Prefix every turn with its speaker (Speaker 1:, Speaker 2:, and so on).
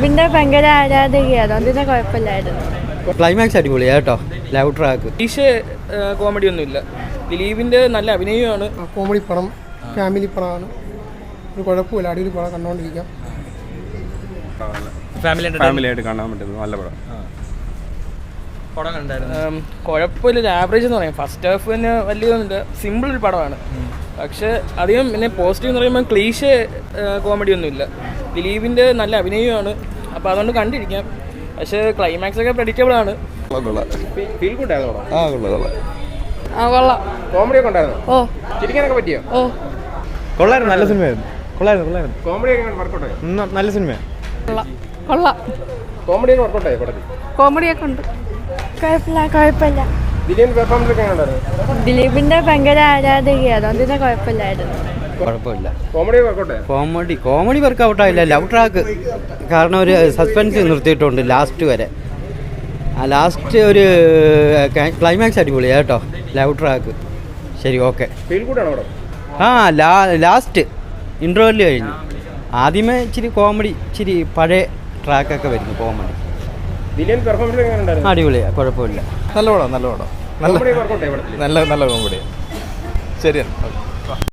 Speaker 1: ദിലീപിന്റെ ഭയങ്കര ആരാധകയാണ്, അതുകൊണ്ട് കുഴപ്പമില്ലായിരുന്നു.
Speaker 2: ക്ലൈമാക്സ് അടിപൊളിയാ കേട്ടോ, ലവ് ട്രാക്ക്.
Speaker 3: കോമഡി ഒന്നുമില്ല. ദിലീപിന്റെ നല്ല അഭിനയമാണ്.
Speaker 4: കോമഡി പടം, ഫാമിലി പടമാണ്. ഒരു കുഴപ്പമില്ല, അടിപൊളി പടം കണ്ടുകൊണ്ടിരിക്കാം.
Speaker 5: ഫാമിലിയായിട്ട് കാണാൻ പറ്റുന്നത് നല്ല പടം.
Speaker 3: കുഴപ്പമില്ല, ആവറേജ് എന്ന് പറയാം. ഫസ്റ്റ് ഹാഫ് തന്നെ വലിയൊന്നുമില്ല, സിമ്പിൾ ഒരു പടമാണ്. പക്ഷെ അധികം പിന്നെ പോസിറ്റീവ് എന്ന് പറയുമ്പോൾ ക്ലീഷേ കോമഡി ഒന്നുമില്ല. ദിലീപിന്റെ നല്ല അഭിനയമാണ്, അപ്പോൾ അതുകൊണ്ട് കണ്ടിരിക്കാം. പക്ഷേ ക്ലൈമാക്സ് ഒക്കെ പ്രഡിക്റ്റബിൾ ആണ്.
Speaker 5: ഫീൽ ഗുഡ് ആയിരുന്നു.
Speaker 1: കൊള്ളാം.
Speaker 5: കോമഡി ഒക്കെ ഉണ്ടായിരുന്നു.
Speaker 1: ഓ,
Speaker 5: ചിരിക്കാനൊക്കെ പറ്റിയോ?
Speaker 1: ഓ,
Speaker 6: കൊള്ളായിരുന്നു, നല്ല സിനിമയായിരുന്നു. കൊള്ളായിരുന്നു.
Speaker 5: കോമഡി ഒക്കെ വർക്കൗട്ട് ആയി.
Speaker 6: നല്ല സിനിമയാണ്.
Speaker 1: കൊള്ളാം.
Speaker 5: കോമഡി ഒക്കെ വർക്കൗട്ട് ആയി പടത്തിൽ.
Speaker 1: കോമഡിയൊക്കെ ഉണ്ട്, കുഴപ്പമില്ല.
Speaker 5: ദിലീപിന്റെ പെർഫോമൻസ് ഒക്കെ ഉണ്ടായിരുന്നു.
Speaker 1: ദിലീപിന്റെ ഭയങ്കര ആരാധകയാണ്, അതുകൊണ്ട് കുഴപ്പമില്ലായിരുന്നു.
Speaker 2: കുഴപ്പമില്ല.
Speaker 5: കോമഡി
Speaker 2: വർക്കൗട്ട് ആയില്ല. ലവ് ട്രാക്ക് കാരണം ഒരു സസ്പെൻസ് നിർത്തിയിട്ടുണ്ട് ലാസ്റ്റ് വരെ. ആ ലാസ്റ്റ് ഒരു ക്ലൈമാക്സ് അടിപൊളിയാ കേട്ടോ, ലവ് ട്രാക്ക്. ശരി, ഓക്കെ.
Speaker 5: ഫീൽ ഗുഡ് ആണോ പടം?
Speaker 2: ലാസ്റ്റ് ഇൻട്രോവെല് കഴിഞ്ഞു. ആദ്യമേ ഇച്ചിരി കോമഡി, ഇച്ചിരി പഴയ ട്രാക്കൊക്കെ വരുന്നു കോമഡി.
Speaker 5: ദിലീപിന്റെ പെർഫോമൻസ് എങ്ങനെ ഉണ്ടായിരുന്നു?
Speaker 2: അടിപൊളിയാ, കുഴപ്പമില്ല.
Speaker 6: നല്ല പടം.
Speaker 5: കോമഡി വർക്കൗട്ട് ആയി പടത്തിൽ.
Speaker 6: നല്ല കോമഡി. ശരിയാണ്.